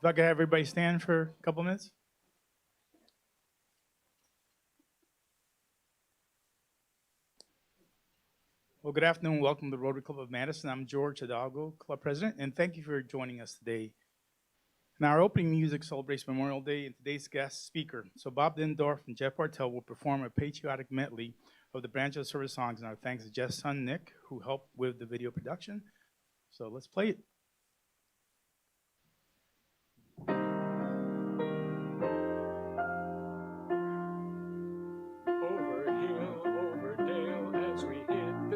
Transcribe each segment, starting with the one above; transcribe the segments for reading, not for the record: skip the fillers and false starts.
If I could have everybody stand for a couple minutes. Well, good afternoon. Welcome to the Rotary Club of Madison. I'm George Hidalgo, Club President, and thank you for joining us today. Now, our opening music celebrates Memorial Day, and today's guest speaker. So Bob Dindorf and Jeff Bartell will perform a patriotic medley of the Branch of Service songs, and our thanks to Jeff's son, Nick, who helped with the video production. So let's play it.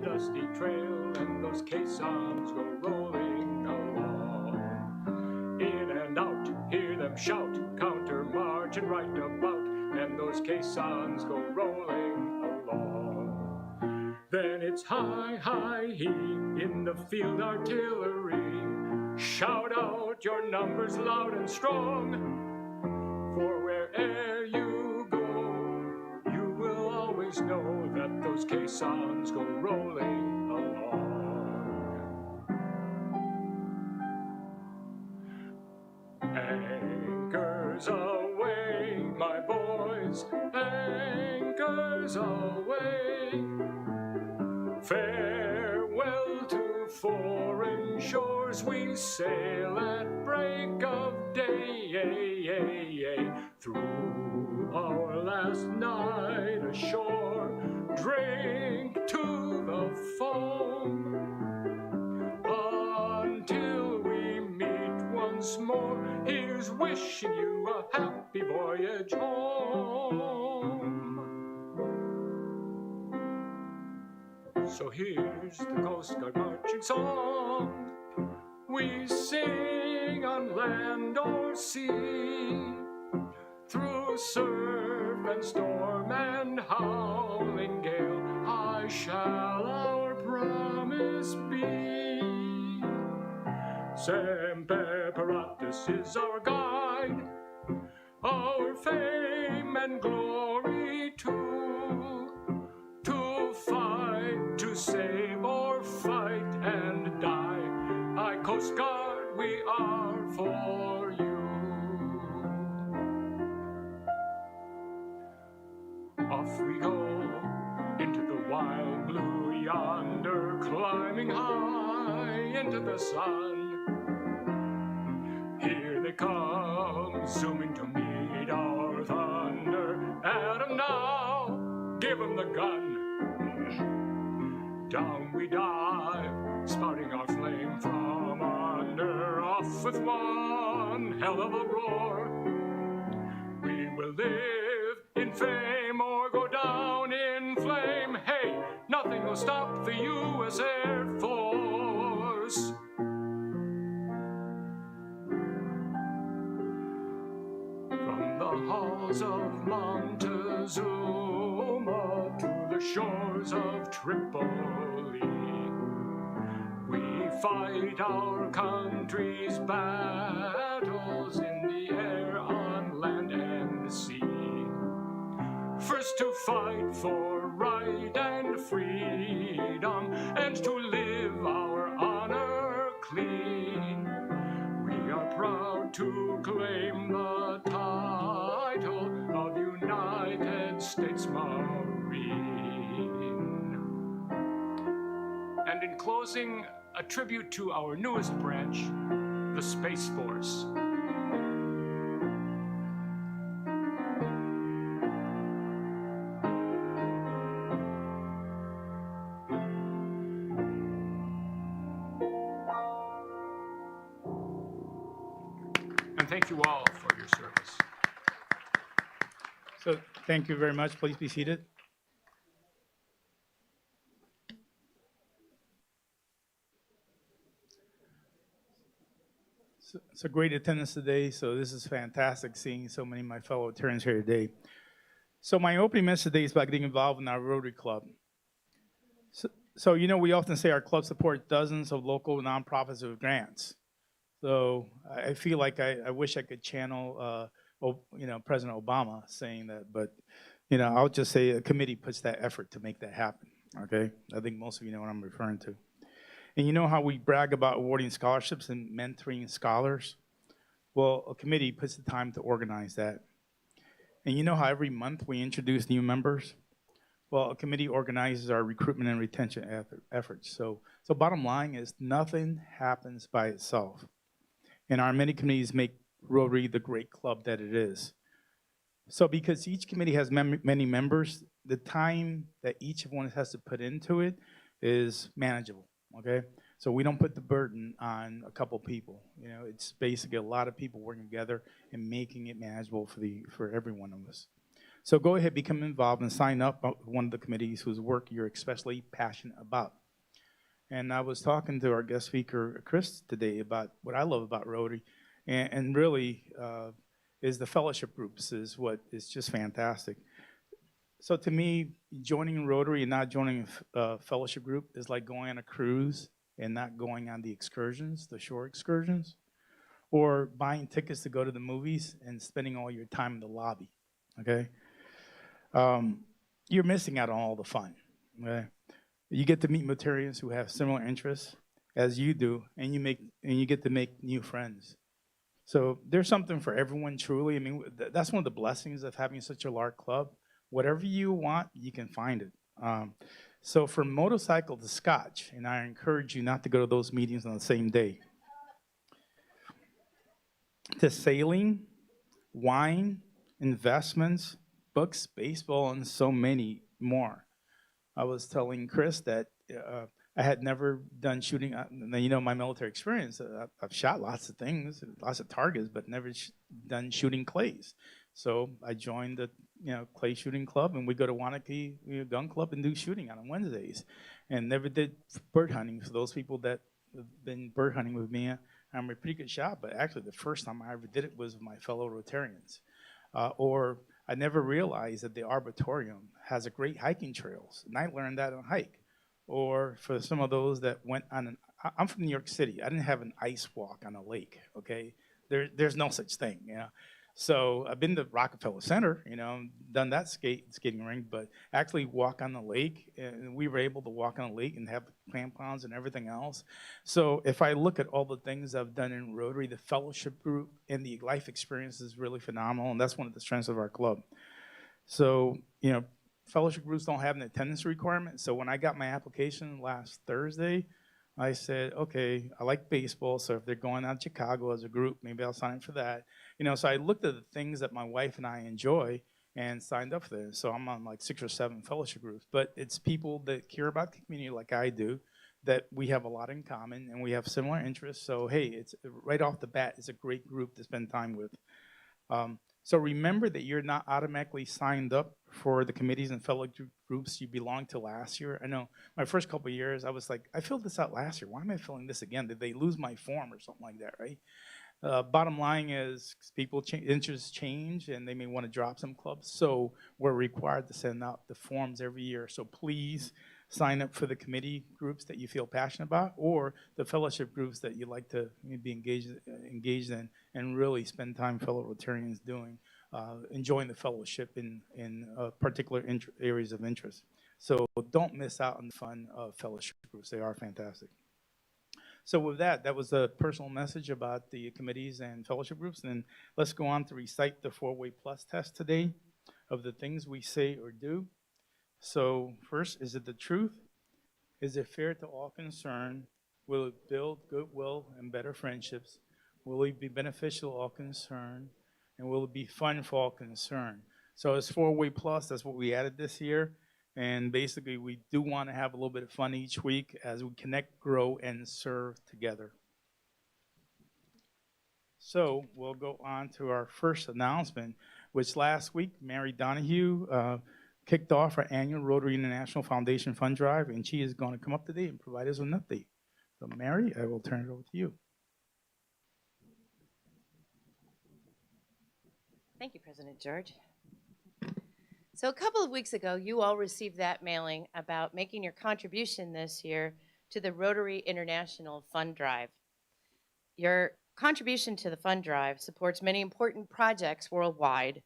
Dusty trail and those caissons go rolling along. In and out, hear them shout, counter march and right about, and those caissons go rolling along. Then it's high, high, he in the field artillery. Shout out your numbers loud and strong, for where'er you go, you will always know that those caissons go rolling along. Anchors away, my boys, anchors away. Farewell to foreign shores, we sail at break of day. Through our last night ashore, drink to the foam, until we meet once more. Here's wishing you a happy voyage home. So here's the Coast Guard marching song we sing on land or sea, through surf and storm and howling gale, high shall our promise be. Semper Paratus is our guide, our fame and glory too, to fight, to save or fight and die. Aye, Coast Guard, we are for you. Off we go into the wild blue yonder, climbing high into the sun. Here they come, zooming to meet our thunder. At 'em now, give 'em the gun. Down we dive, spouting our flame from under. Off with one hell of a roar. We will live in fame or go down in flame. Hey, nothing will stop the U.S. Air Force. From the halls of Montezuma to the shores of Tripoli, we fight our country's battles in the air, on land and sea. First to fight for right and freedom, and to live our honor clean. We are proud to claim the title of United States Marine. And in closing, a tribute to our newest branch, the Space Force. Thank you all for your service. So thank you very much. Please be seated. It's a great attendance today, so this is fantastic seeing so many of my fellow veterans here today. So my opening message today is about getting involved in our Rotary Club. So you know, we often say our club supports dozens of local nonprofits with grants. So I feel like I wish I could channel, President Obama saying that, but I'll just say a committee puts that effort to make that happen. Okay, I think most of you know what I'm referring to. And you know how we brag about awarding scholarships and mentoring scholars? Well, a committee puts the time to organize that. And you know how every month we introduce new members? Well, a committee organizes our recruitment and retention efforts. So bottom line is nothing happens by itself. And our many committees make Rotary the great club that it is. So because each committee has many members, the time that each one has to put into it is manageable, okay? So we don't put the burden on a couple people. You know, it's basically a lot of people working together and making it manageable for every one of us. So go ahead, become involved, and sign up on one of the committees whose work you're especially passionate about. And I was talking to our guest speaker, Chris, today about what I love about Rotary, and really is the fellowship groups is what is just fantastic. So to me, joining Rotary and not joining a fellowship group is like going on a cruise and not going on the excursions, the shore excursions, or buying tickets to go to the movies and spending all your time in the lobby, okay? You're missing out on all the fun, okay? You get to meet Rotarians who have similar interests as you do, and you get to make new friends. So there's something for everyone, truly. I mean, that's one of the blessings of having such a large club. Whatever you want, you can find it. So from motorcycle to scotch, and I encourage you not to go to those meetings on the same day, to sailing, wine, investments, books, baseball, and so many more. I was telling Chris that I had never done shooting. You know, my military experience, I've shot lots of things, lots of targets, but never done shooting clays. So I joined the clay shooting club, and we go to Wanakee Gun Club and do shooting on Wednesdays. And never did bird hunting. For those people that have been bird hunting with me, I'm a pretty good shot, but actually the first time I ever did it was with my fellow Rotarians. Or I never realized that the Arboretum has a great hiking trails, and I learned that on a hike. Or for some of those that went on I'm from New York City. I didn't have an ice walk on a lake, okay? There's no such thing, you know? So I've been to Rockefeller Center, done that skating rink, but actually walk on the lake, and we were able to walk on the lake and have crampons and everything else. So if I look at all the things I've done in Rotary, the fellowship group and the life experience is really phenomenal, and that's one of the strengths of our club. So, fellowship groups don't have an attendance requirement. So when I got my application last Thursday, I said, okay, I like baseball, so if they're going out to Chicago as a group, maybe I'll sign up for that. So I looked at the things that my wife and I enjoy and signed up for this. So I'm on like 6 or 7 fellowship groups, but it's people that care about the community like I do, that we have a lot in common and we have similar interests. So hey, it's right off the bat, it's a great group to spend time with. So remember that you're not automatically signed up for the committees and fellow groups you belonged to last year. I know my first couple of years, I was like, I filled this out last year. Why am I filling this again? Did they lose my form or something like that, right? Bottom line is people interests change and they may want to drop some clubs. So we're required to send out the forms every year. So please sign up for the committee groups that you feel passionate about, or the fellowship groups that you like to be engaged in and really spend time fellow Rotarians doing, enjoying the fellowship in particular areas of interest. So don't miss out on the fun of fellowship groups. They are fantastic. So with that, that was a personal message about the committees and fellowship groups. And then let's go on to recite the 4-way plus test today of the things we say or do. So first, is it the truth? Is it fair to all concerned? Will it build goodwill and better friendships? Will it be beneficial to all concerned? And will it be fun for all concerned? So it's 4-way plus. That's what we added this year. And basically, we do want to have a little bit of fun each week as we connect, grow, and serve together. So we'll go on to our first announcement, which last week, Mary Donahue kicked off our annual Rotary International Foundation Fund Drive, and she is going to come up today and provide us with an update. So Mary, I will turn it over to you. Thank you, President George. So a couple of weeks ago, you all received that mailing about making your contribution this year to the Rotary International Fund Drive. Your contribution to the fund drive supports many important projects worldwide.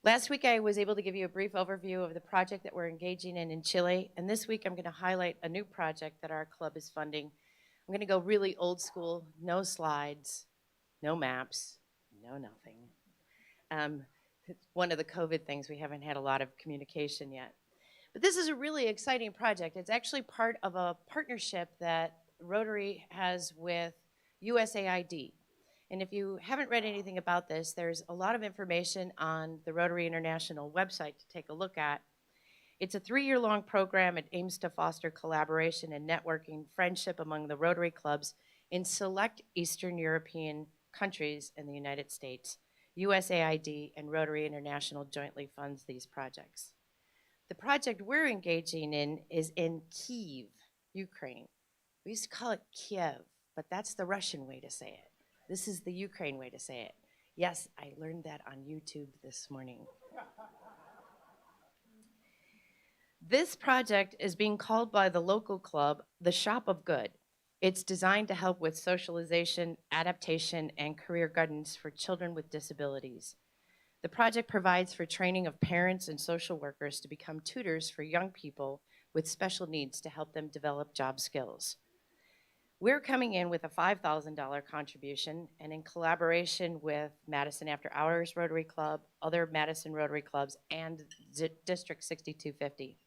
Last week, I was able to give you a brief overview of the project that we're engaging in Chile, and this week I'm going to highlight a new project that our club is funding. I'm going to go really old school, no slides. no maps, no nothing. It's one of the COVID things, we haven't had a lot of communication yet. But this is a really exciting project. It's actually part of a partnership that Rotary has with USAID. And if you haven't read anything about this, there's a lot of information on the Rotary International website to take a look at. It's a 3-year-long program. It aims to foster collaboration and networking, friendship among the Rotary clubs in select Eastern European countries in the United States. USAID and Rotary International jointly funds these projects. The project we're engaging in is in Kyiv, Ukraine. We used to call it Kiev, but that's the Russian way to say it. This is the Ukraine way to say it. Yes, I learned that on YouTube this morning. This project is being called by the local club the Shop of Good. It's designed to help with socialization, adaptation, and career guidance for children with disabilities. The project provides for training of parents and social workers to become tutors for young people with special needs to help them develop job skills. We're coming in with a $5,000 contribution, and in collaboration with Madison After Hours Rotary Club, other Madison Rotary Clubs, and District 6250.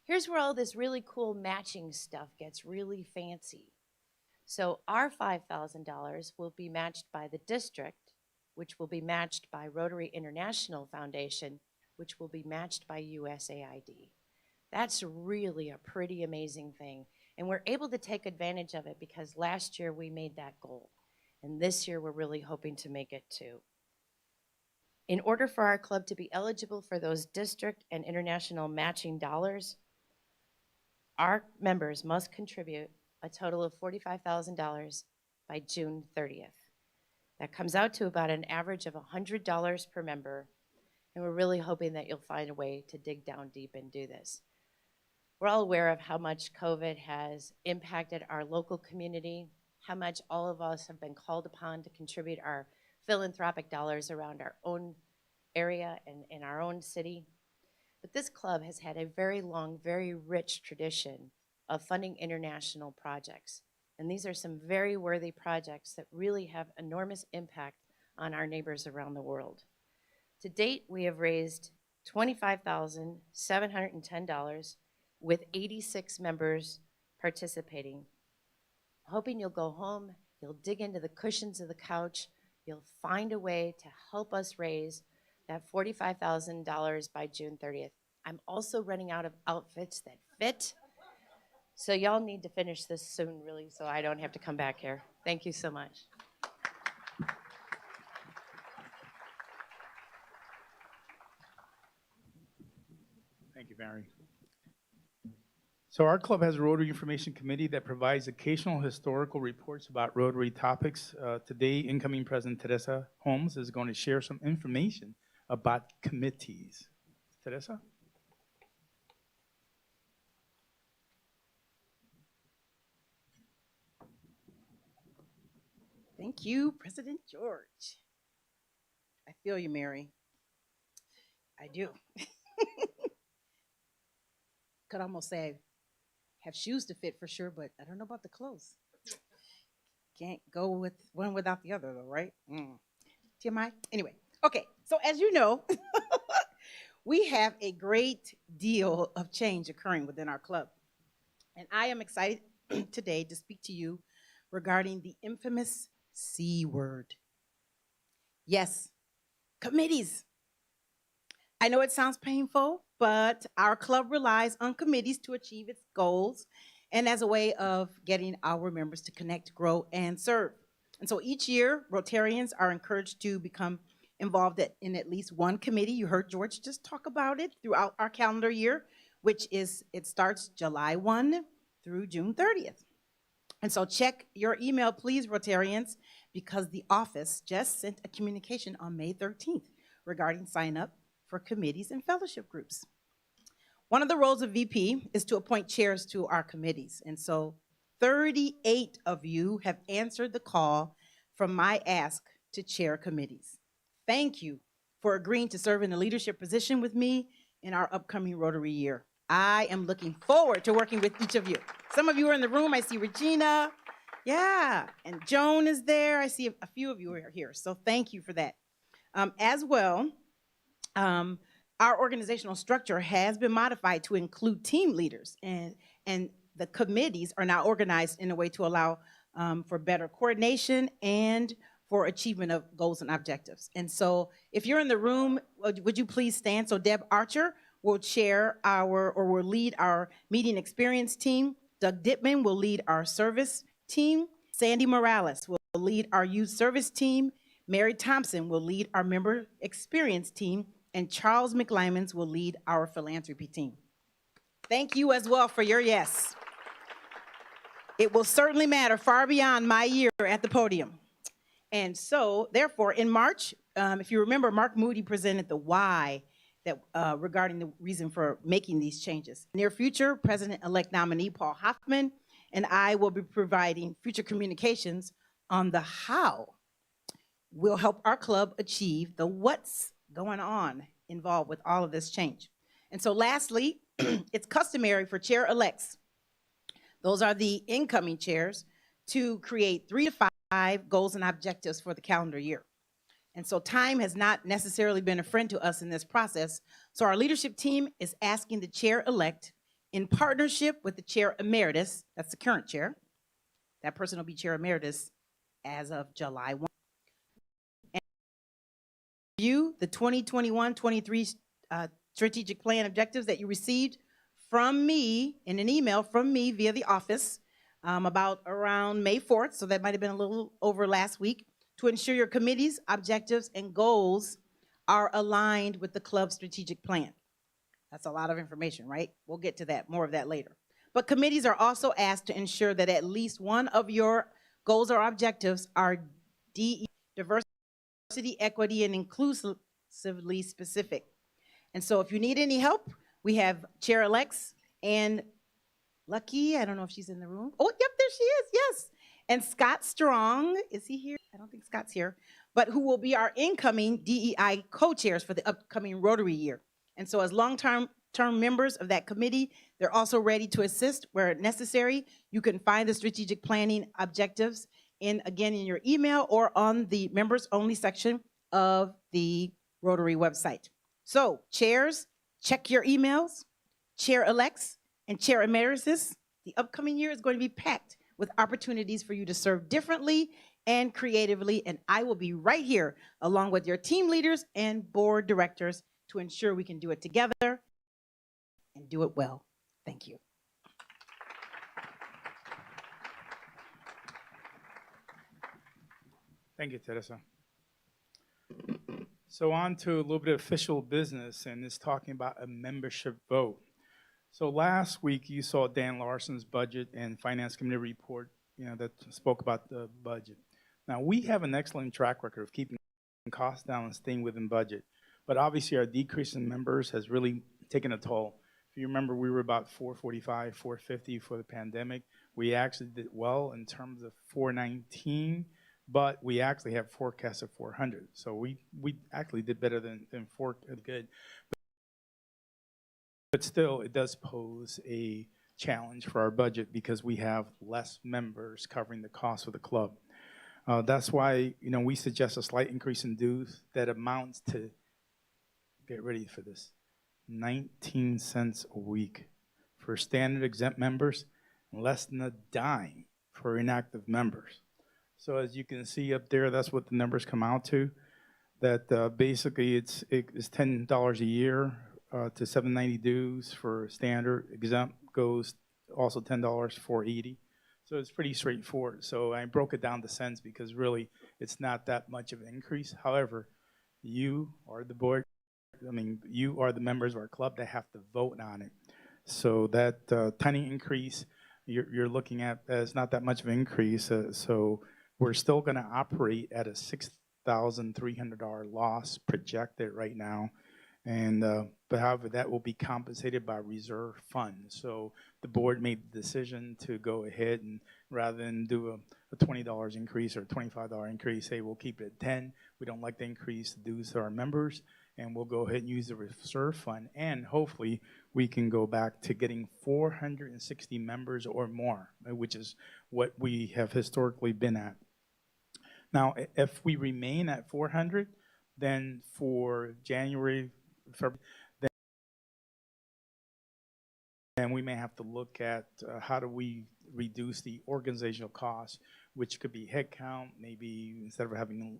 Here's where all this really cool matching stuff gets really fancy. So our $5,000 will be matched by the district, which will be matched by Rotary International Foundation, which will be matched by USAID. That's really a pretty amazing thing. And we're able to take advantage of it because last year we made that goal. And this year we're really hoping to make it too. In order for our club to be eligible for those district and international matching dollars, our members must contribute a total of $45,000 by June 30th. That comes out to about an average of $100 per member, and we're really hoping that you'll find a way to dig down deep and do this. We're all aware of how much COVID has impacted our local community, how much all of us have been called upon to contribute our philanthropic dollars around our own area and in our own city. But this club has had a very long, very rich tradition of funding international projects. And these are some very worthy projects that really have enormous impact on our neighbors around the world. To date, we have raised $25,710 with 86 members participating. Hoping you'll go home, you'll dig into the cushions of the couch, you'll find a way to help us raise that $45,000 by June 30th. I'm also running out of outfits that fit. So y'all need to finish this soon, really, so I don't have to come back here. Thank you so much. Thank you, Mary. So our club has a Rotary Information Committee that provides occasional historical reports about Rotary topics. Today, incoming President Teresa Holmes is going to share some information about committees. Teresa? Thank you, President George. I feel you, Mary. I do. Could almost say I have shoes to fit for sure, but I don't know about the clothes. Can't go with one without the other, though, right? TMI? Anyway, okay, so as you know, we have a great deal of change occurring within our club. And I am excited today to speak to you regarding the infamous C word. Yes, committees. I know it sounds painful, but our club relies on committees to achieve its goals and as a way of getting our members to connect, grow, and serve. And so each year, Rotarians are encouraged to become involved in at least one committee. You heard George just talk about it throughout our calendar year, which is, it starts July 1 through June 30th. And so check your email, please, Rotarians, because the office just sent a communication on May 13th regarding sign up for committees and fellowship groups. One of the roles of VP is to appoint chairs to our committees. And so 38 of you have answered the call from my ask to chair committees. Thank you for agreeing to serve in a leadership position with me in our upcoming Rotary year. I am looking forward to working with each of you. Some of you are in the room. I see Regina, Yeah, and Joan is there. I see a few of you are here, so thank you for that. As well, our organizational structure has been modified to include team leaders, and the committees are now organized in a way to allow for better coordination and for achievement of goals and objectives. And so if you're in the room, would you please stand? So Deb Archer will will lead our meeting experience team. Doug Dittman will lead our service team. Sandy Morales will lead our youth service team. Mary Thompson will lead our member experience team. And Charles McLymans will lead our philanthropy team. Thank you as well for your yes. It will certainly matter far beyond my year at the podium. And so, therefore, in March, if you remember, Mark Moody presented the why that regarding the reason for making these changes. Near future, President-elect nominee Paul Hoffman and I will be providing future communications on the how will help our club achieve the what's going on involved with all of this change. And so lastly, it's customary for chair-elects, those are the incoming chairs, to create 3 to 5 goals and objectives for the calendar year. And so time has not necessarily been a friend to us in this process. So our leadership team is asking the chair-elect, in partnership with the chair emeritus, that's the current chair, that person will be chair emeritus as of July 1. And review the 2021-23 strategic plan objectives that you received from me in an email from me via the office about around May 4th, so that might have been a little over last week, to ensure your committee's objectives and goals are aligned with the club's strategic plan. That's a lot of information, right? We'll get to that, more of that later. But committees are also asked to ensure that at least one of your goals or objectives are diversity, equity, and inclusively specific. And so if you need any help, we have chair-elects and Lucky, I don't know if she's in the room. Oh, yep, there she is, yes. And Scott Strong, is he here? I don't think Scott's here, but who will be our incoming DEI co-chairs for the upcoming Rotary year. And so as long-term members of that committee, they're also ready to assist where necessary. You can find the strategic planning objectives again in your email or on the members only section of the Rotary website. So chairs, check your emails. Chair-elects and chair emeritus, the upcoming year is going to be packed with opportunities for you to serve differently and creatively, and I will be right here along with your team leaders and board directors to ensure we can do it together and do it well. Thank you. Thank you, Teresa. So on to a little bit of official business, and it's talking about a membership vote. So last week you saw Dan Larson's budget and finance committee report, that spoke about the budget. Now we have an excellent track record of keeping costs down and staying within budget, but obviously our decrease in members has really taken a toll. If you remember, we were about 445, 450 for the pandemic. We actually did well in terms of 419, but we actually have forecast of 400. So we actually did better than good. But still, it does pose a challenge for our budget because we have less members covering the cost of the club. That's why, we suggest a slight increase in dues that amounts to, get ready for this, 19 cents a week for standard exempt members, and less than a dime for inactive members. So as you can see up there, that's what the numbers come out to. That basically it's $10 a year to $7.90 dues for standard. Exempt goes also $10, $4.80. So it's pretty straightforward. So I broke it down to cents because really it's not that much of an increase. However, you are the board. You are the members of our club that have to vote on it. So that tiny increase you're looking at is not that much of an increase. So we're still going to operate at a $6,300 loss projected right now. And but however, that will be compensated by reserve funds. So the board made the decision to go ahead and rather than do a $20 increase or a $25 increase, say we'll keep it at 10. We don't like to increase the dues to our members, and we'll go ahead and use the reserve fund, and hopefully we can go back to getting 460 members or more, which is what we have historically been at. Now, if we remain at 400, then for January, February, then we may have to look at how do we reduce the organizational costs, which could be headcount, maybe instead of having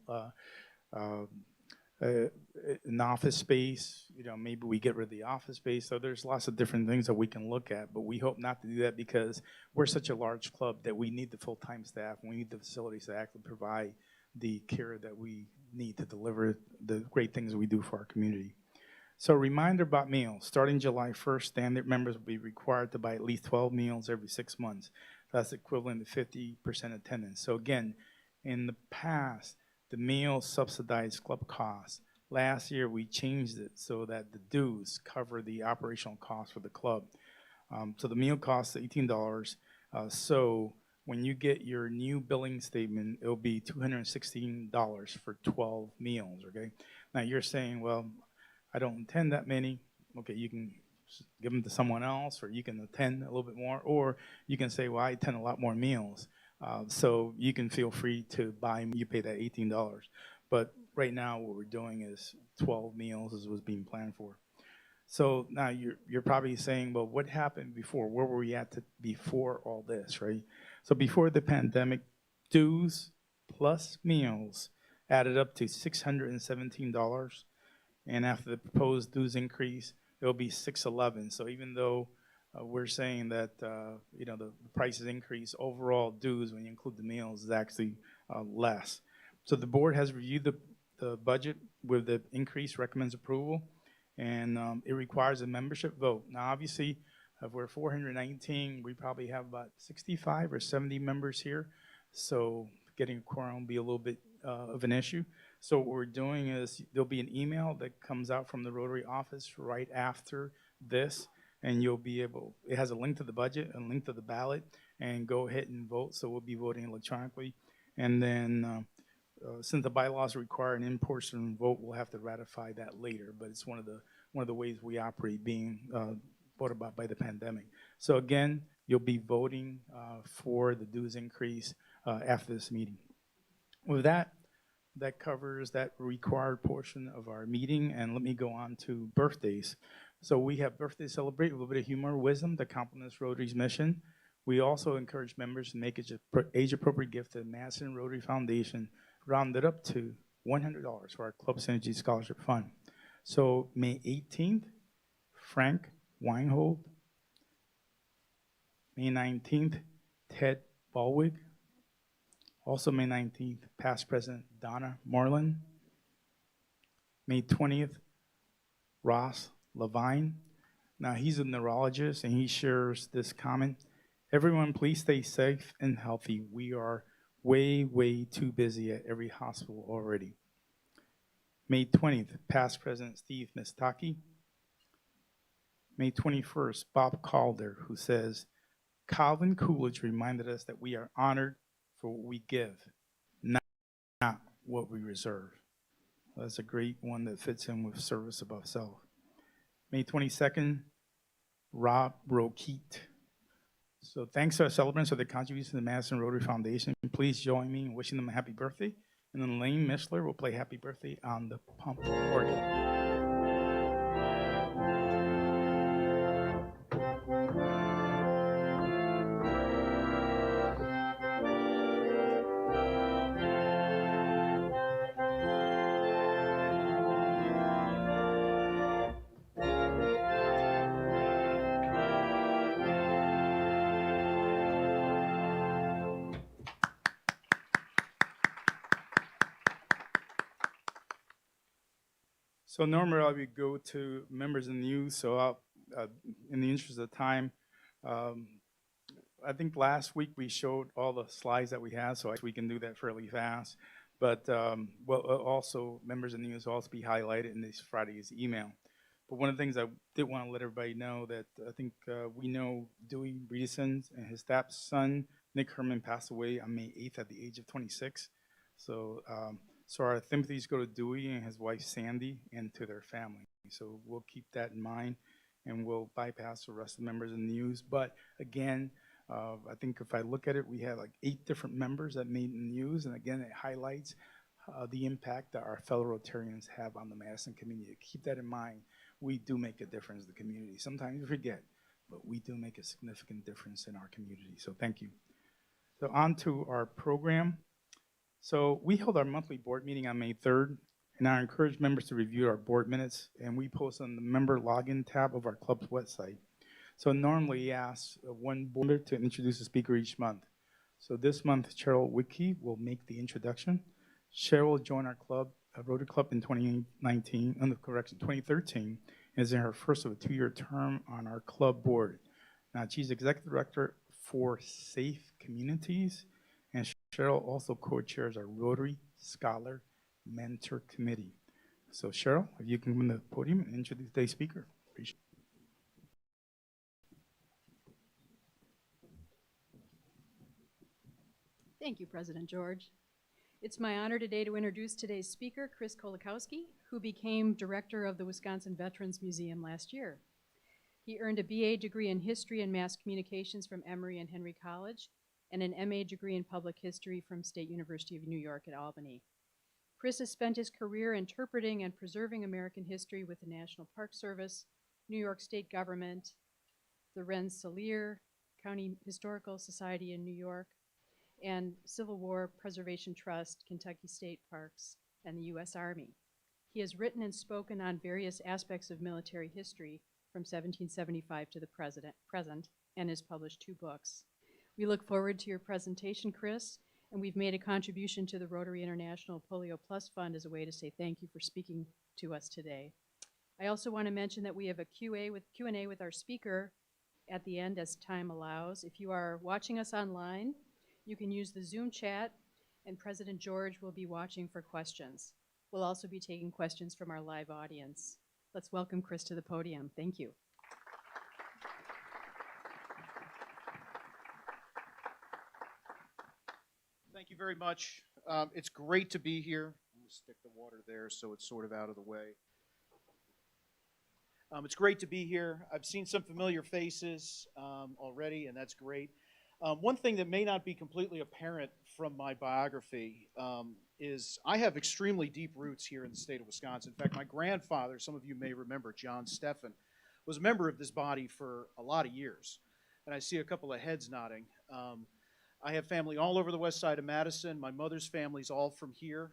an office space, maybe we get rid of the office space. So there's lots of different things that we can look at, but we hope not to do that because we're such a large club that we need the full-time staff and we need the facilities to actually provide the care that we need to deliver the great things we do for our community. So reminder about meals. Starting July 1st, standard members will be required to buy at least 12 meals every 6 months. That's equivalent to 50% attendance. So again, in the past, the meals subsidized club costs. Last year, we changed it so that the dues cover the operational costs for the club. So the meal costs $18. So when you get your new billing statement, it'll be $216 for 12 meals, okay? Now you're saying, well, I don't attend that many. Okay, you can give them to someone else, or you can attend a little bit more, or you can say, well, I attend a lot more meals. So you can feel free to buy, you pay that $18. But right now what we're doing is 12 meals is what's being planned for. So now you're probably saying, well, what happened before? Where were we at before all this, right? So before the pandemic, dues plus meals added up to $617. And after the proposed dues increase, it'll be $611. So even though we're saying that the prices increase, overall dues when you include the meals is actually less. So the board has reviewed the budget with the increase, recommends approval, and it requires a membership vote. Now obviously, if we're 419, we probably have about 65 or 70 members here, so getting a quorum will be a little bit of an issue. So what we're doing is there'll be an email that comes out from the Rotary office right after this, and you'll be able, it has a link to the budget, a link to the ballot, and go ahead and vote. So we'll be voting electronically. And then since the bylaws require an in-person vote, we'll have to ratify that later. But it's one of the ways we operate, being brought about by the pandemic. So again, you'll be voting for the dues increase after this meeting. With that, that covers that required portion of our meeting, and let me go on to birthdays. So we have birthday celebrate, a little bit of humor, wisdom that complements Rotary's mission. We also encourage members to make age-appropriate gift to the Madison Rotary Foundation, rounded up to $100 for our Club Synergy Scholarship Fund. So May 18th, Frank Weinhold. May 19th, Ted Ballwig. Also May 19th, past President Donna Moreland. May 20th, Ross Levine. Now he's a neurologist and he shares this comment. Everyone please stay safe and healthy. We are way, way too busy at every hospital already. May 20th, past President Steve Mistaki. May 21st, Bob Calder, who says, Calvin Coolidge reminded us that we are honored for what we give, not what we reserve. That's a great one that fits in with service above self. May 22nd, Rob Rokeet. So thanks to our celebrants for their contribution to the Madison Rotary Foundation. Please join me in wishing them a happy birthday. And then Lane Mishler will play happy birthday on the pump organ. So normally I would go to members in the youth, so I'll, in the interest of time, I think last week we showed all the slides that we had, so we can do that fairly fast. But well, also members in the youth will also be highlighted in this Friday's email. But one of the things I did want to let everybody know that I think we know Dewey Bredeson and his stepson Nick Herman passed away on May 8th at the age of 26. So, so our sympathies go to Dewey and his wife Sandy and to their family. So we'll keep that in mind, and we'll bypass the rest of the members in the news. But again, I think if I look at it, we had like 8 different members that made the news, and again, it highlights the impact that our fellow Rotarians have on the Madison community. Keep that in mind. We do make a difference in the community. Sometimes we forget, but we do make a significant difference in our community. So thank you. So on to our program. So we held our monthly board meeting on May 3rd, and I encourage members to review our board minutes, and we post on the member login tab of our club's website. So normally we ask one board member to introduce a speaker each month. So this month, Cheryl Wicke will make the introduction. Cheryl will join our club, Rotary Club in 2013, and is in her first of a 2-year term on our club board. Now, she's executive director for Safe Communities, and Cheryl also co-chairs our Rotary Scholar Mentor Committee. So Cheryl, if you can come to the podium and introduce today's speaker. Appreciate it. Thank you, President George. It's my honor today to introduce today's speaker, Chris Kolakowski, who became director of the Wisconsin Veterans Museum last year. He earned a BA degree in History and Mass Communications from Emory and Henry College and an MA degree in Public History from State University of New York at Albany. Chris has spent his career interpreting and preserving American history with the National Park Service, New York State Government, the Rensselaer County Historical Society in New York, and Civil War Preservation Trust, Kentucky State Parks, and the U.S. Army. He has written and spoken on various aspects of military history from 1775 to the present, and has published 2 books. We look forward to your presentation, Chris, and we've made a contribution to the Rotary International Polio Plus Fund as a way to say thank you for speaking to us today. I also want to mention that we have a Q&A with our speaker at the end as time allows. If you are watching us online, you can use the Zoom chat, and President George will be watching for questions. We'll also be taking questions from our live audience. Let's welcome Chris to the podium. Thank you. Thank you very much. It's great to be here. I'm going to stick the water there so it's sort of out of the way. It's great to be here. I've seen some familiar faces already, and that's great. One thing that may not be completely apparent from my biography is I have extremely deep roots here in the state of Wisconsin. In fact, my grandfather, some of you may remember, John Steffen, was a member of this body for a lot of years. And I see a couple of heads nodding. I have family all over the west side of Madison. My mother's family's all from here.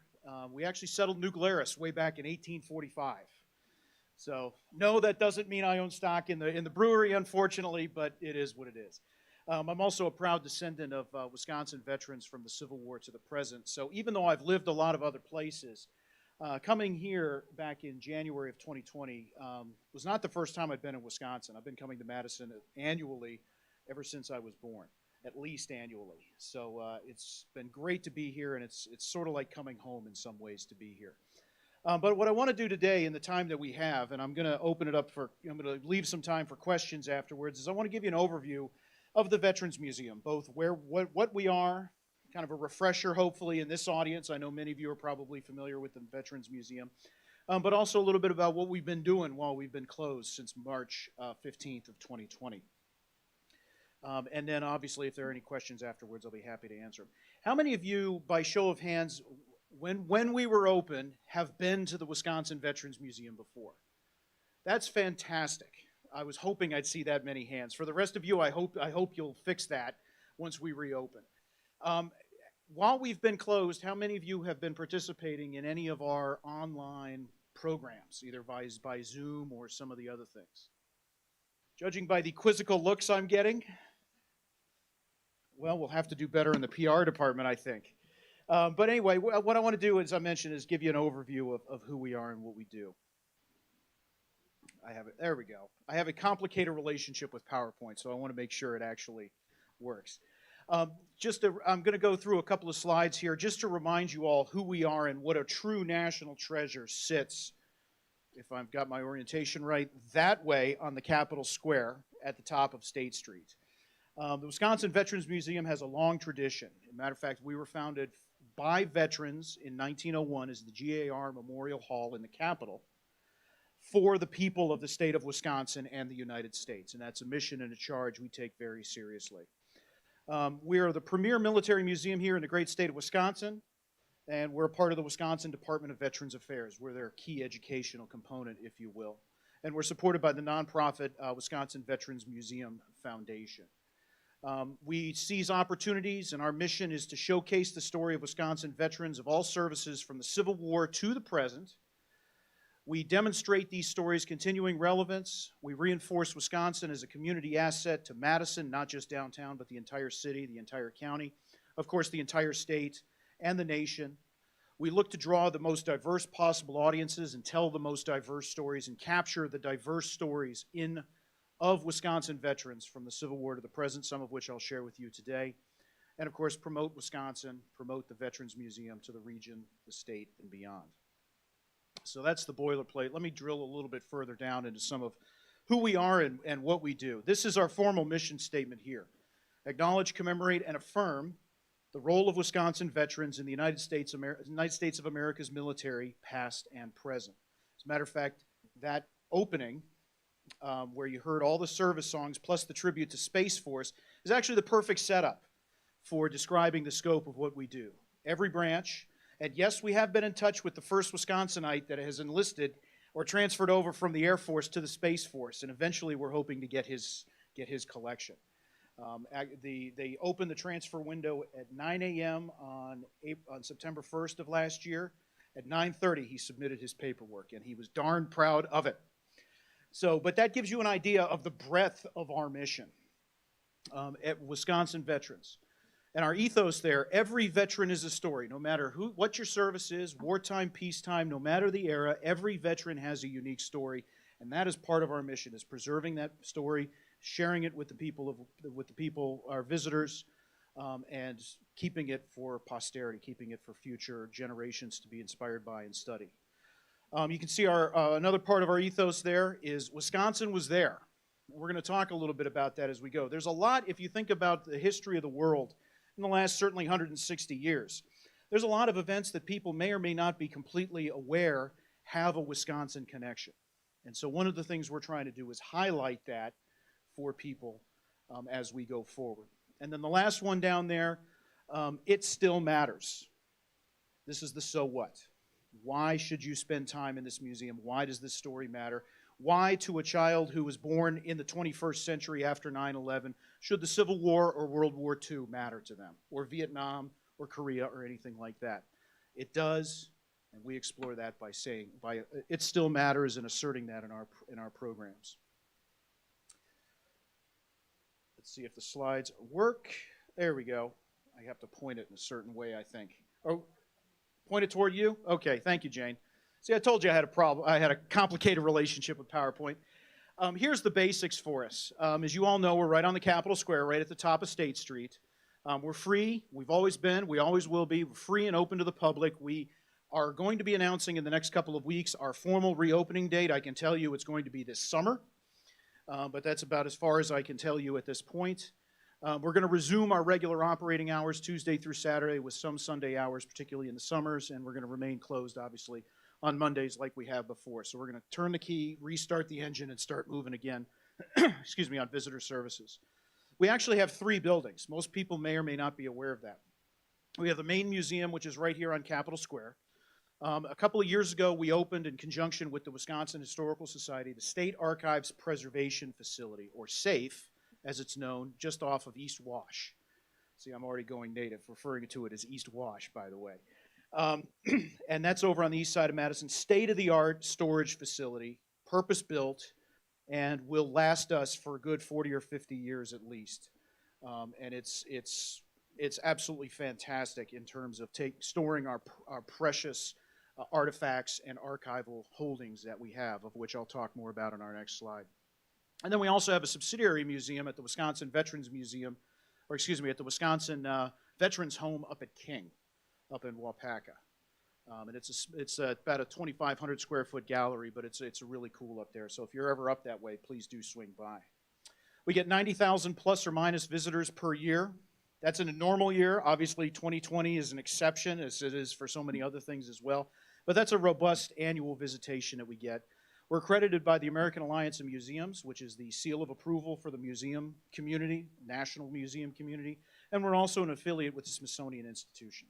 We actually settled New Glarus way back in 1845. So, no, that doesn't mean I own stock in the brewery, unfortunately, but it is what it is. I'm also a proud descendant of Wisconsin veterans from the Civil War to the present. So even though I've lived a lot of other places, coming here back in January of 2020 was not the first time I'd been in Wisconsin. I've been coming to Madison annually ever since I was born, at least annually. So it's been great to be here, and it's sort of like coming home in some ways to be here. But what I want to do today in the time that we have, and I'm going to open it up for, I'm going to leave some time for questions afterwards, is I want to give you an overview of the Veterans Museum, both what we are, kind of a refresher hopefully in this audience. I know many of you are probably familiar with the Veterans Museum, but also a little bit about what we've been doing while we've been closed since March 15th of 2020. And then obviously if there are any questions afterwards, I'll be happy to answer them. How many of you, by show of hands, when we were open, have been to the Wisconsin Veterans Museum before? That's fantastic. I was hoping I'd see that many hands. For the rest of you, I hope you'll fix that once we reopen. While we've been closed, how many of you have been participating in any of our online programs, either by Zoom or some of the other things? Judging by the quizzical looks I'm getting, well, we'll have to do better in the PR department, I think. But anyway, what I want to do, as I mentioned, is give you an overview of who we are and what we do. I have it. There we go. I have a complicated relationship with PowerPoint, so I want to make sure it actually works. I'm going to go through a couple of slides here just to remind you all who we are and what a true national treasure sits, if I've got my orientation right, that way on the Capitol Square at the top of State Street. The Wisconsin Veterans Museum has a long tradition. As a matter of fact, we were founded by veterans in 1901 as the GAR Memorial Hall in the Capitol for the people of the state of Wisconsin and the United States. And that's a mission and a charge we take very seriously. We are the premier military museum here in the great state of Wisconsin, and we're a part of the Wisconsin Department of Veterans Affairs. We're their key educational component, if you will. And we're supported by the nonprofit Wisconsin Veterans Museum Foundation. We seize opportunities, and our mission is to showcase the story of Wisconsin veterans of all services from the Civil War to the present. We demonstrate these stories' continuing relevance. We reinforce Wisconsin as a community asset to Madison, not just downtown, but the entire city, the entire county, of course, the entire state, and the nation. We look to draw the most diverse possible audiences and tell the most diverse stories and capture the diverse stories of Wisconsin veterans from the Civil War to the present, some of which I'll share with you today. And of course, promote Wisconsin, promote the Veterans Museum to the region, the state, and beyond. So that's the boilerplate. Let me drill a little bit further down into some of who we are and what we do. This is our formal mission statement here. Acknowledge, commemorate, and affirm the role of Wisconsin veterans in the United States of America's military, past and present. As a matter of fact, that opening, where you heard all the service songs plus the tribute to Space Force, is actually the perfect setup for describing the scope of what we do. Every branch, and yes, we have been in touch with the first Wisconsinite that has enlisted or transferred over from the Air Force to the Space Force, and eventually we're hoping to get his collection. They opened the transfer window at 9 a.m. on September 1st of last year. At 9:30, he submitted his paperwork, and he was darn proud of it. So, but that gives you an idea of the breadth of our mission at Wisconsin Veterans. And our ethos there, every veteran is a story. No matter what your service is, wartime, peacetime, no matter the era, every veteran has a unique story. And that is part of our mission, is preserving that story, sharing it with the people, our visitors, and keeping it for posterity, keeping it for future generations to be inspired by and study. You can see another part of our ethos there is Wisconsin was there. We're going to talk a little bit about that as we go. There's a lot, if you think about the history of the world in the last certainly 160 years, there's a lot of events that people may or may not be completely aware have a Wisconsin connection. And so one of the things we're trying to do is highlight that for people as we go forward. And then the last one down there, it still matters. This is the so what. Why should you spend time in this museum? Why does this story matter? Why, to a child who was born in the 21st century after 9/11, should the Civil War or World War II matter to them, or Vietnam, or Korea, or anything like that? It does, and we explore that by saying, it still matters, and asserting that in our programs. Let's see if the slides work. There we go. I have to point it in a certain way, I think. Oh, point it toward you? Okay, thank you, Jane. See, I told you I had a problem. I had a complicated relationship with PowerPoint. Here's the basics for us. As you all know, we're right on the Capitol Square, right at the top of State Street. We're free. We've always been. We always will be. We're free and open to the public. We are going to be announcing in the next couple of weeks our formal reopening date. I can tell you it's going to be this summer, but that's about as far as I can tell you at this point. We're going to resume our regular operating hours Tuesday through Saturday with some Sunday hours, particularly in the summers, and we're going to remain closed, obviously, on Mondays like we have before. So we're going to turn the key, restart the engine, and start moving again, excuse me, on visitor services. We actually have 3 buildings. Most people may or may not be aware of that. We have the main museum, which is right here on Capitol Square. A couple of years ago, we opened, in conjunction with the Wisconsin Historical Society, the State Archives Preservation Facility, or SAFE, as it's known, just off of East Wash. See, I'm already going native, referring to it as East Wash, by the way. And that's over on the east side of Madison. State-of-the-art storage facility, purpose-built, and will last us for a good 40 or 50 years at least. And it's absolutely fantastic in terms of storing our precious artifacts and archival holdings that we have, of which I'll talk more about in our next slide. And then we also have a subsidiary museum at the Wisconsin Veterans Museum, or excuse me, at the Wisconsin Veterans Home up at King, up in Waupaca. And it's about a 2,500 square foot gallery, but it's really cool up there. So if you're ever up that way, please do swing by. We get 90,000 plus or minus visitors per year. That's in a normal year. Obviously, 2020 is an exception, as it is for so many other things as well. But that's a robust annual visitation that we get. We're accredited by the American Alliance of Museums, which is the seal of approval for the museum community, national museum community, and we're also an affiliate with the Smithsonian Institution.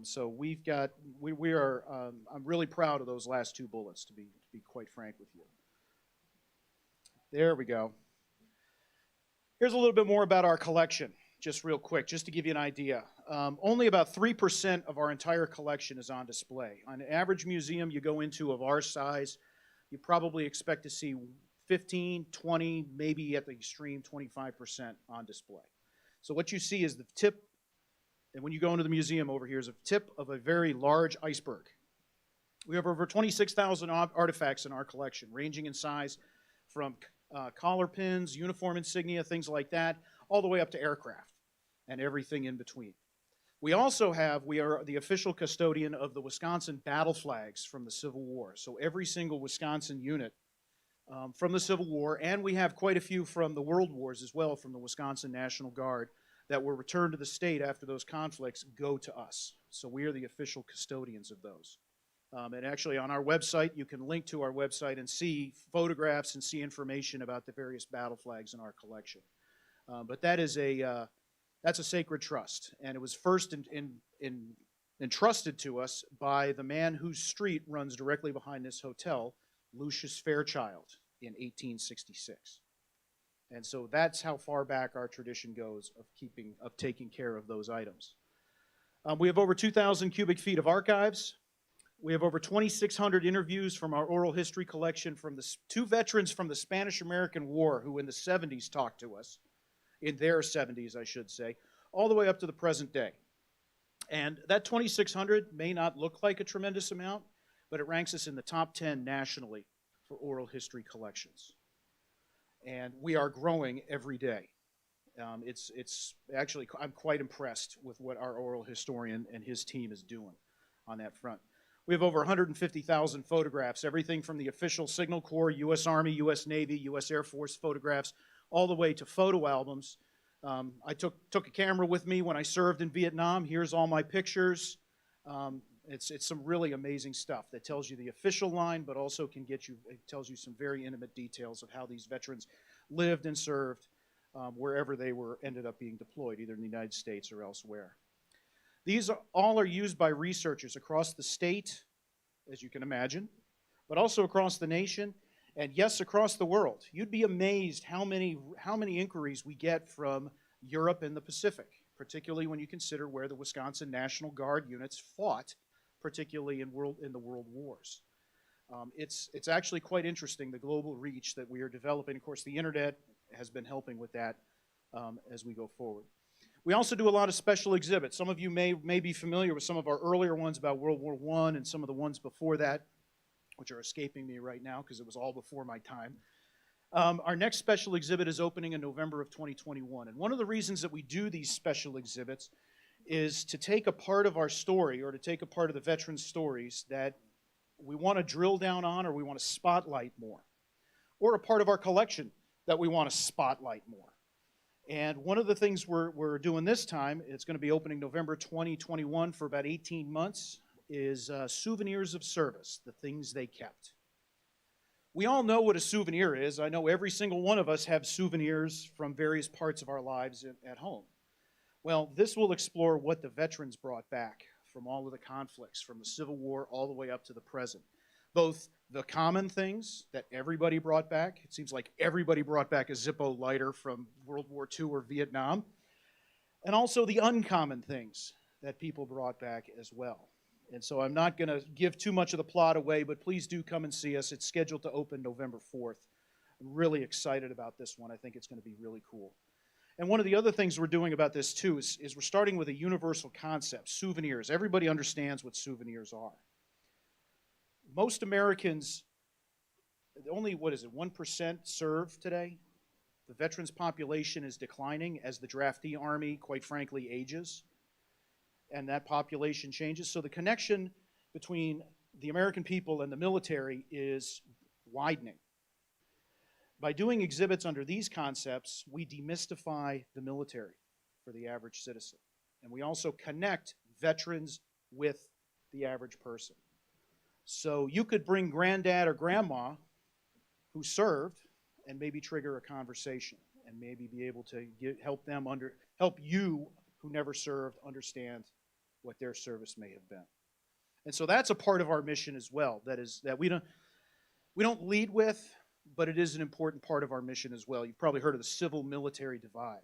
So we are, I'm really proud of those last two bullets, to be quite frank with you. There we go. Here's a little bit more about our collection, just real quick, just to give you an idea. Only about 3% of our entire collection is on display. On an average museum you go into of our size, you probably expect to see 15, 20, maybe at the extreme 25% on display. So what you see is the tip, and when you go into the museum over here, is a tip of a very large iceberg. We have over 26,000 artifacts in our collection, ranging in size from collar pins, uniform insignia, things like that, all the way up to aircraft and everything in between. We also have, we are the official custodian of the Wisconsin battle flags from the Civil War. So every single Wisconsin unit from the Civil War, and we have quite a few from the World Wars as well, from the Wisconsin National Guard, that were returned to the state after those conflicts, go to us. So we are the official custodians of those. And actually on our website, you can link to our website and see photographs and see information about the various battle flags in our collection. But that is that's a sacred trust, and it was first entrusted to us by the man whose street runs directly behind this hotel, Lucius Fairchild, in 1866. And so that's how far back our tradition goes of taking care of those items. We have over 2,000 cubic feet of archives. We have over 2,600 interviews from our oral history collection from the two veterans from the Spanish-American War who in the 70s talked to us, in their 70s, I should say, all the way up to the present day. And that 2,600 may not look like a tremendous amount, but it ranks us in the top 10 nationally for oral history collections. And we are growing every day. It's actually, I'm quite impressed with what our oral historian and his team is doing on that front. We have over 150,000 photographs, everything from the official Signal Corps, U.S. Army, U.S. Navy, U.S. Air Force photographs, all the way to photo albums. I took a camera with me when I served in Vietnam. Here's all my pictures. It's some really amazing stuff that tells you the official line, but also it tells you some very intimate details of how these veterans lived and served wherever they ended up being deployed, either in the United States or elsewhere. These all are used by researchers across the state, as you can imagine, but also across the nation, and yes, across the world. You'd be amazed how many inquiries we get from Europe and the Pacific, particularly when you consider where the Wisconsin National Guard units fought, particularly in the World Wars. It's actually quite interesting, the global reach that we are developing. Of course, the internet has been helping with that as we go forward. We also do a lot of special exhibits. Some of you may be familiar with some of our earlier ones about World War I and some of the ones before that, which are escaping me right now because it was all before my time. Our next special exhibit is opening in November of 2021. And one of the reasons that we do these special exhibits is to take a part of our story or to take a part of the veterans' stories that we want to drill down on or we want to spotlight more, or a part of our collection that we want to spotlight more. And one of the things we're doing this time, it's going to be opening November 2021 for about 18 months, is Souvenirs of Service, the things they kept. We all know what a souvenir is. I know every single one of us have souvenirs from various parts of our lives at home. Well, this will explore what the veterans brought back from all of the conflicts, from the Civil War all the way up to the present. Both the common things that everybody brought back. It seems like everybody brought back a Zippo lighter from World War II or Vietnam. And also the uncommon things that people brought back as well. And so I'm not going to give too much of the plot away, but please do come and see us. It's scheduled to open November 4th. I'm really excited about this one. I think it's going to be really cool. And one of the other things we're doing about this too is we're starting with a universal concept, souvenirs. Everybody understands what souvenirs are. Most Americans, only, 1% serve today? The veterans population is declining as the draftee army, quite frankly, ages, and that population changes. So the connection between the American people and the military is widening. By doing exhibits under these concepts, we demystify the military for the average citizen. And we also connect veterans with the average person. So you could bring granddad or grandma who served and maybe trigger a conversation and maybe be able to help you who never served understand what their service may have been. And so that's a part of our mission as well. That we don't lead with, but it is an important part of our mission as well. You've probably heard of the civil-military divide.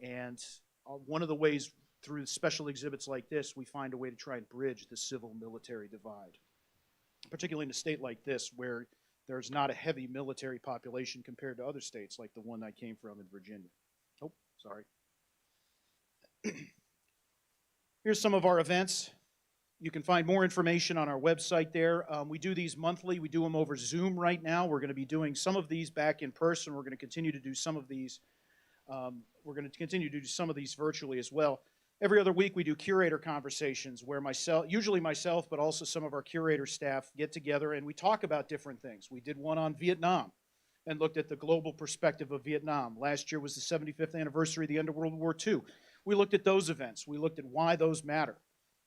And one of the ways through special exhibits like this, we find a way to try and bridge the civil-military divide, particularly in a state like this where there's not a heavy military population compared to other states like the one I came from in Virginia. Oh, sorry. Here's some of our events. You can find more information on our website there. We do these monthly. We do them over Zoom right now. We're going to be doing some of these back in person. We're going to continue to do some of these. We're going to continue to do some of these virtually as well. Every other week we do Curator Conversations where usually myself, but also some of our curator staff get together and we talk about different things. We did one on Vietnam and looked at the global perspective of Vietnam. Last year was the 75th anniversary of the end of World War II. We looked at those events. We looked at why those matter.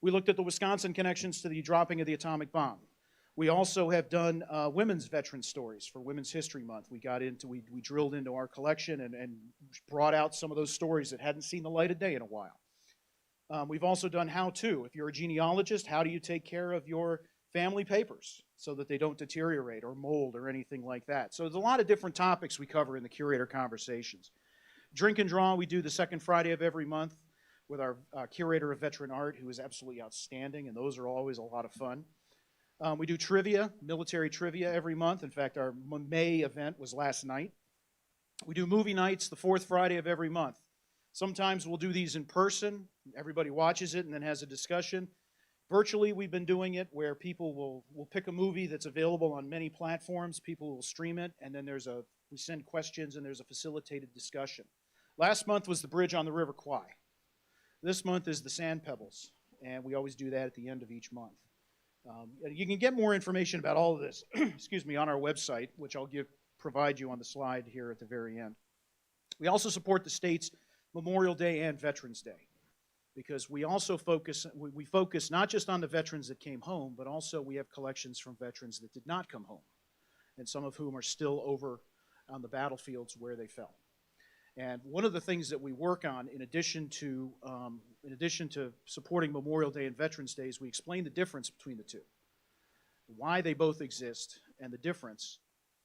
We looked at the Wisconsin connections to the dropping of the atomic bomb. We also have done women's veteran stories for Women's History Month. We drilled into our collection and brought out some of those stories that hadn't seen the light of day in a while. We've also done how-to. If you're a genealogist, how do you take care of your family papers so that they don't deteriorate or mold or anything like that? So there's a lot of different topics we cover in the Curator Conversations. Drink and Draw we do the second Friday of every month with our Curator of Veteran Art, who is absolutely outstanding, and those are always a lot of fun. We do trivia, military trivia every month. In fact, our May event was last night. We do movie nights the fourth Friday of every month. Sometimes we'll do these in person. Everybody watches it and then has a discussion. Virtually, we've been doing it where people will pick a movie that's available on many platforms. People will stream it, and then we send questions, and there's a facilitated discussion. Last month was The Bridge on the River Kwai. This month is The Sand Pebbles, and we always do that at the end of each month. You can get more information about all of this, excuse me, on our website, which I'll provide you on the slide here at the very end. We also support the state's Memorial Day and Veterans Day, because we also focus not just on the veterans that came home, but also we have collections from veterans that did not come home, and some of whom are still over on the battlefields where they fell. And one of the things that we work on, in addition to supporting Memorial Day and Veterans Day, is we explain the difference between the two, why they both exist, and the difference.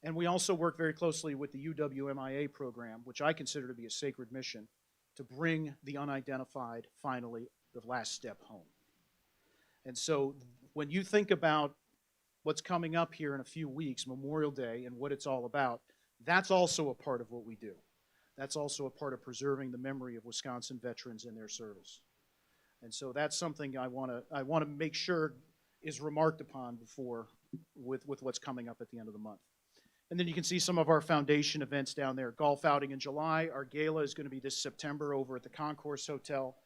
And we also work very closely with the UWMIA program, which I consider to be a sacred mission, to bring the unidentified, finally, the last step home. And so when you think about what's coming up here in a few weeks, Memorial Day, and what it's all about, that's also a part of what we do. That's also a part of preserving the memory of Wisconsin veterans and their service. And so that's something I want to make sure is remarked upon with what's coming up at the end of the month. And then you can see some of our foundation events down there. Golf outing in July. Our gala is going to be this September over at the Concourse Hotel.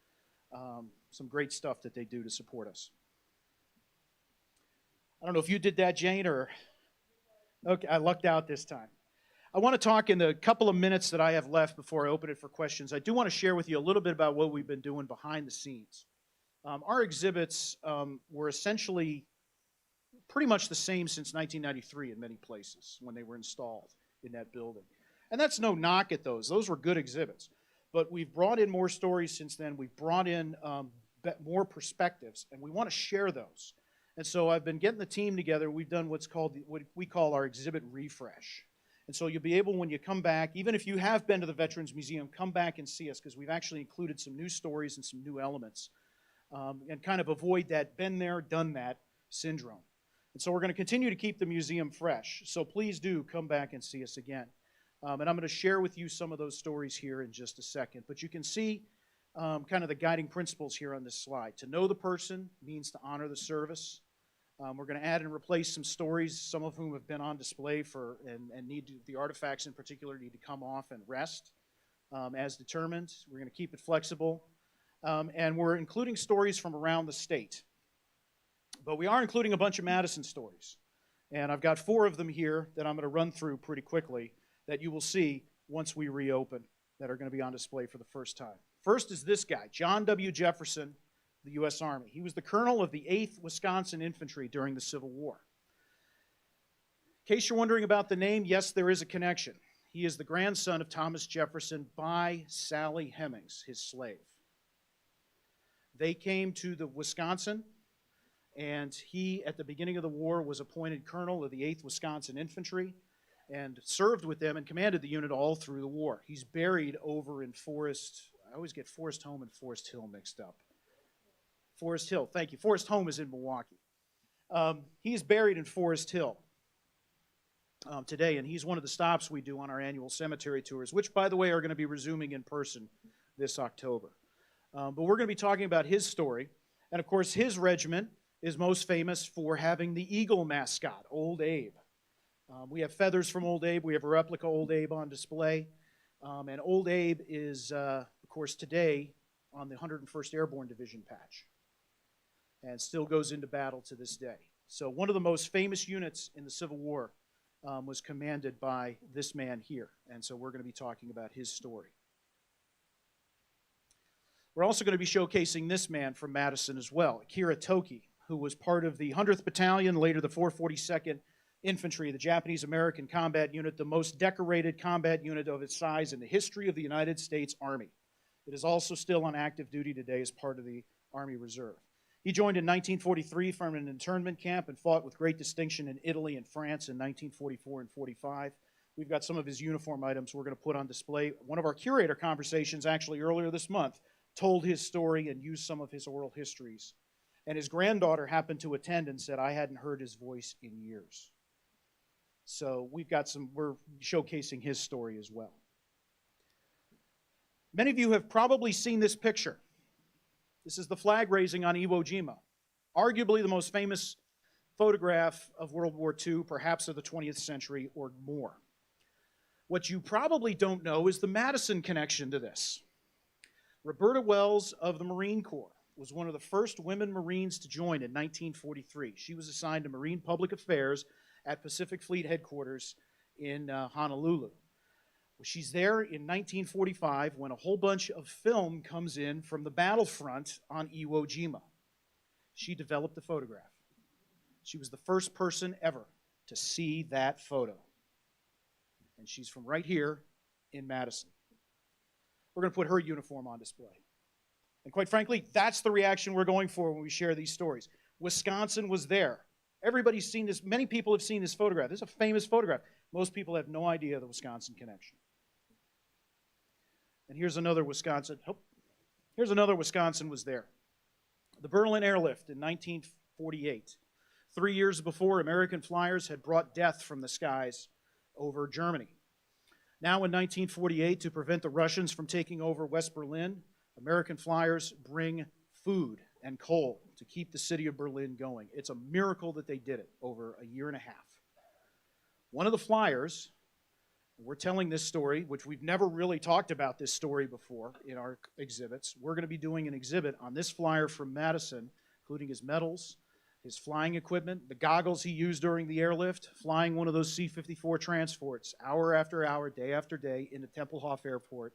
Some great stuff that they do to support us. I don't know if you did that, Jane, or... Okay, I lucked out this time. I want to talk in the couple of minutes that I have left before I open it for questions. I do want to share with you a little bit about what we've been doing behind the scenes. Our exhibits were essentially pretty much the same since 1993 in many places when they were installed in that building. And that's no knock at those. Those were good exhibits. But we've brought in more stories since then. We've brought in more perspectives, and we want to share those. And so I've been getting the team together. We've done what we call our exhibit refresh. And so you'll be able, when you come back, even if you have been to the Veterans Museum, come back and see us, because we've actually included some new stories and some new elements, and kind of avoid that been there, done that syndrome. And so we're going to continue to keep the museum fresh. So please do come back and see us again. And I'm going to share with you some of those stories here in just a second. But you can see kind of the guiding principles here on this slide. To know the person means to honor the service. We're going to add and replace some stories, some of whom have been on display and need the artifacts in particular need to come off and rest as determined. We're going to keep it flexible. And we're including stories from around the state. But we are including a bunch of Madison stories. And I've got 4 of them here that I'm going to run through pretty quickly that you will see once we reopen that are going to be on display for the first time. First is this guy, John W. Jefferson, the U.S. Army. He was the colonel of the 8th Wisconsin Infantry during the Civil War. In case you're wondering about the name, yes, there is a connection. He is the grandson of Thomas Jefferson by Sally Hemings, his slave. They came to the Wisconsin, and he, at the beginning of the war, was appointed colonel of the 8th Wisconsin Infantry and served with them and commanded the unit all through the war. He's buried over in Forest, I always get Forest Home and Forest Hill mixed up. Forest Hill, thank you. Forest Home is in Milwaukee. He's buried in Forest Hill today, and he's one of the stops we do on our annual cemetery tours, which, by the way, are going to be resuming in person this October. But we're going to be talking about his story, and of course his regiment is most famous for having the eagle mascot, Old Abe. We have feathers from Old Abe. We have a replica Old Abe on display. And Old Abe is, of course, today on the 101st Airborne Division patch and still goes into battle to this day. So one of the most famous units in the Civil War was commanded by this man here. And so we're going to be talking about his story. We're also going to be showcasing this man from Madison as well, Akira Toki, who was part of the 100th Battalion, later the 442nd Infantry, the Japanese-American combat unit, the most decorated combat unit of its size in the history of the United States Army. It is also still on active duty today as part of the Army Reserve. He joined in 1943 from an internment camp and fought with great distinction in Italy and France in 1944 and 45. We've got some of his uniform items we're going to put on display. One of our Curator Conversations, actually earlier this month, told his story and used some of his oral histories. And his granddaughter happened to attend and said, I hadn't heard his voice in years. So we're showcasing his story as well. Many of you have probably seen this picture. This is the flag raising on Iwo Jima, arguably the most famous photograph of World War II, perhaps of the 20th century or more. What you probably don't know is the Madison connection to this. Roberta Wells of the Marine Corps was one of the first women Marines to join in 1943. She was assigned to Marine Public Affairs at Pacific Fleet Headquarters in Honolulu. She's there in 1945 when a whole bunch of film comes in from the battlefront on Iwo Jima. She developed the photograph. She was the first person ever to see that photo. And she's from right here in Madison. We're going to put her uniform on display. And quite frankly, that's the reaction we're going for when we share these stories. Wisconsin was there. Everybody's seen this. Many people have seen this photograph. This is a famous photograph. Most people have no idea the Wisconsin connection. And here's another Wisconsin. Here's another Wisconsin was there. The Berlin airlift in 1948. 3 years before, American flyers had brought death from the skies over Germany. Now in 1948, to prevent the Russians from taking over West Berlin, American flyers bring food and coal to keep the city of Berlin going. It's a miracle that they did it over a year and a half. One of the flyers, we're telling this story, which we've never really talked about this story before in our exhibits. We're going to be doing an exhibit on this flyer from Madison, including his medals, his flying equipment, the goggles he used during the airlift, flying one of those C-54 transports hour after hour, day after day into Tempelhof Airport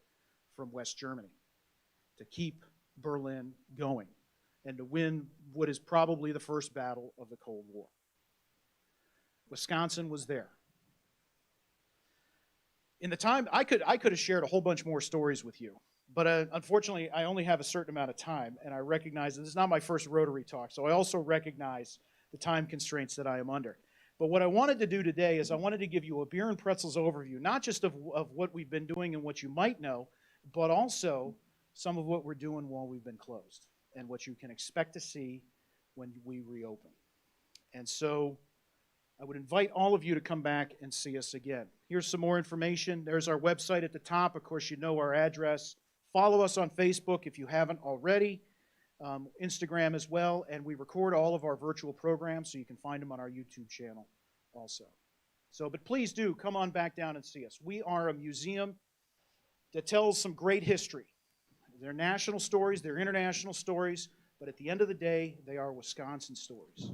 from West Germany to keep Berlin going and to win what is probably the first battle of the Cold War. Wisconsin was there. In the time, I could have shared a whole bunch more stories with you, but unfortunately, I only have a certain amount of time, and I recognize that this is not my first Rotary talk, so I also recognize the time constraints that I am under. But what I wanted to do today is I wanted to give you a beer and pretzels overview, not just of what we've been doing and what you might know, but also some of what we're doing while we've been closed and what you can expect to see when we reopen. And so I would invite all of you to come back and see us again. Here's some more information. There's our website at the top. Of course, you know our address. Follow us on Facebook if you haven't already, Instagram as well, and we record all of our virtual programs so you can find them on our YouTube channel also. So, but please do come on back down and see us. We are a museum that tells some great history. They're national stories, they're international stories, but at the end of the day, they are Wisconsin stories.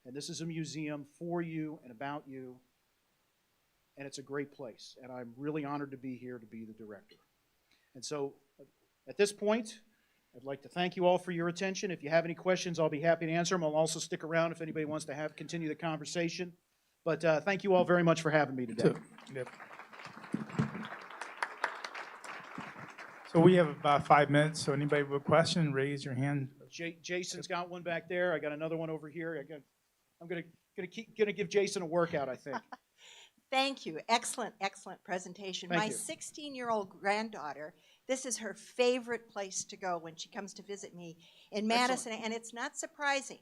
And this is a museum for you and about you, and it's a great place. And I'm really honored to be here to be the director. And so at this point, I'd like to thank you all for your attention. If you have any questions, I'll be happy to answer them. I'll also stick around if anybody wants to continue the conversation. But thank you all very much for having me today. Yep. So we have about 5 minutes, so anybody with a question, raise your hand. Jason's got one back there. I got another one over here. I'm gonna give Jason a workout, I think. Thank you. Excellent, excellent presentation. Thank My you. 16-year-old granddaughter, this is her favorite place to go when she comes to visit me in Madison, and it's not surprising.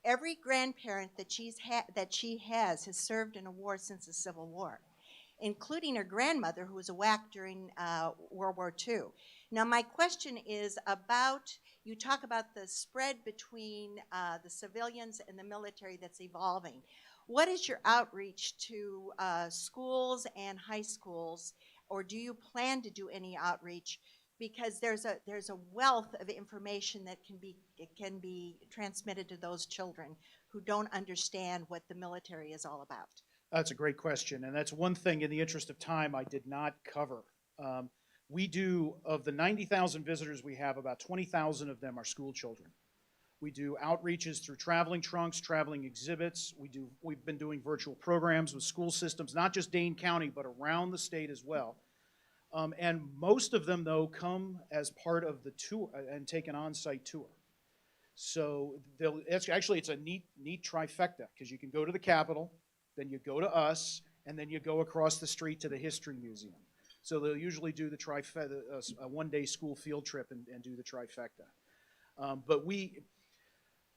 Every grandparent that she has served in a war since the Civil War, including her grandmother, who was a WAC during World War II. Now, my question is about, you talk about the spread between the civilians and the military that's evolving. What is your outreach to schools and high schools, or do you plan to do any outreach? Because there's a wealth of information that can be transmitted to those children who don't understand what the military is all about. That's a great question, and that's one thing in the interest of time I did not cover. We do, of the 90,000 visitors we have, about 20,000 of them are school children. We do outreaches through traveling trunks, traveling exhibits. We've been doing virtual programs with school systems, not just Dane County, but around the state as well. And most of them, though, come as part of the tour and take an on-site tour. So it's a neat trifecta, because you can go to the Capitol, then you go to us, and then you go across the street to the History Museum. So they'll usually do the trifecta, a one-day school field trip and do the trifecta. But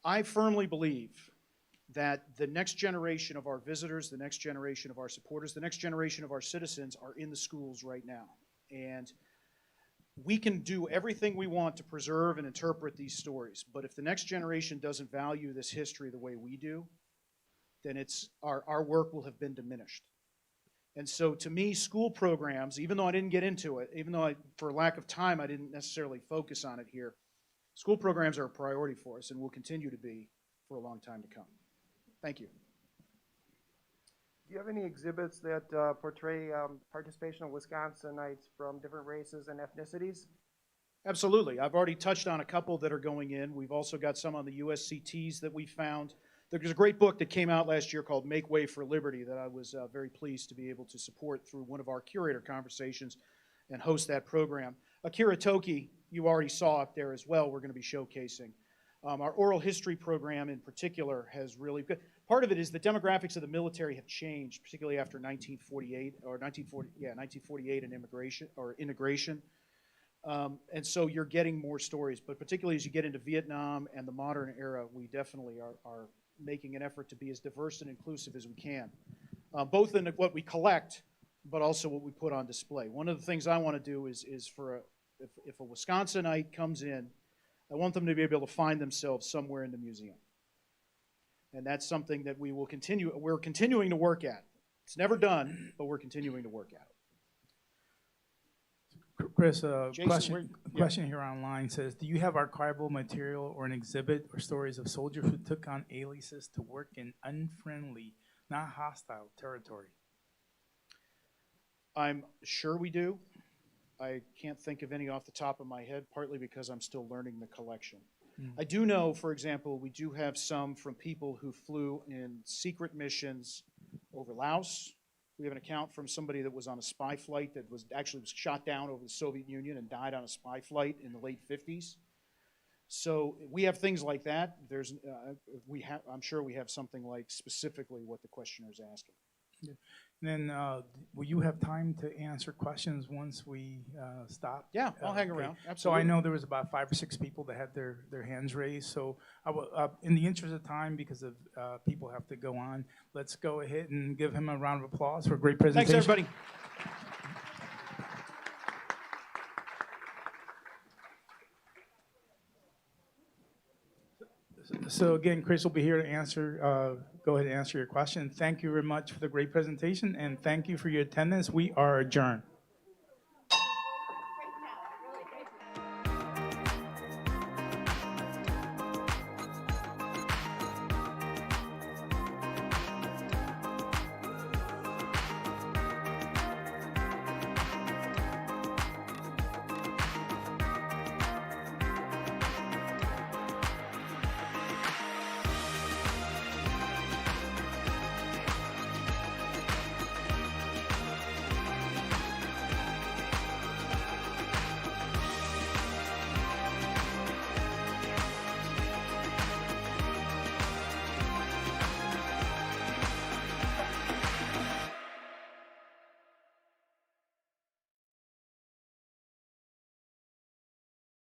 I firmly believe that the next generation of our visitors, the next generation of our supporters, the next generation of our citizens are in the schools right now. And we can do everything we want to preserve and interpret these stories, but if the next generation doesn't value this history the way we do, then our work will have been diminished. And so to me, school programs, even though I didn't get into it, even though for lack of time I didn't necessarily focus on it here, school programs are a priority for us and will continue to be for a long time to come. Thank you. Do you have any exhibits that portray participation of Wisconsinites from different races and ethnicities? Absolutely. I've already touched on a couple that are going in. We've also got some on the USCTs that we found. There's a great book that came out last year called Make Way for Liberty that I was very pleased to be able to support through one of our Curator Conversations and host that program. Akira Toki, you already saw up there as well, we're going to be showcasing. Our oral history program in particular has really good. Part of it is the demographics of the military have changed, particularly after 1948 and integration. And so you're getting more stories, but particularly as you get into Vietnam and the modern era, we definitely are making an effort to be as diverse and inclusive as we can, both in what we collect, but also what we put on display. One of the things I want to do is if a Wisconsinite comes in, I want them to be able to find themselves somewhere in the museum. And that's something that we're continuing to work at. It's never done, but we're continuing to work at it. Chris, Jason, question here online says, do you have archival material or an exhibit or stories of soldiers who took on aliases to work in unfriendly, not hostile territory? I'm sure we do. I can't think of any off the top of my head, partly because I'm still learning the collection. I do know, for example, we do have some from people who flew in secret missions over Laos. We have an account from somebody that was on a spy flight that was shot down over the Soviet Union and died on a spy flight in the late 50s. So we have things like that. I'm sure we have something like specifically what the questioner is asking. Yeah. And then will you have time to answer questions once we stop? Yeah, I'll hang okay. around. Absolutely. So I know there was about 5 or 6 people that had their hands raised. So I will, in the interest of time, because of people have to go on, let's go ahead and give him a round of applause for a great presentation. Thanks, everybody. So again, Chris will be here to answer, go ahead and answer your question. Thank you very much for the great presentation, and thank you for your attendance. We are adjourned.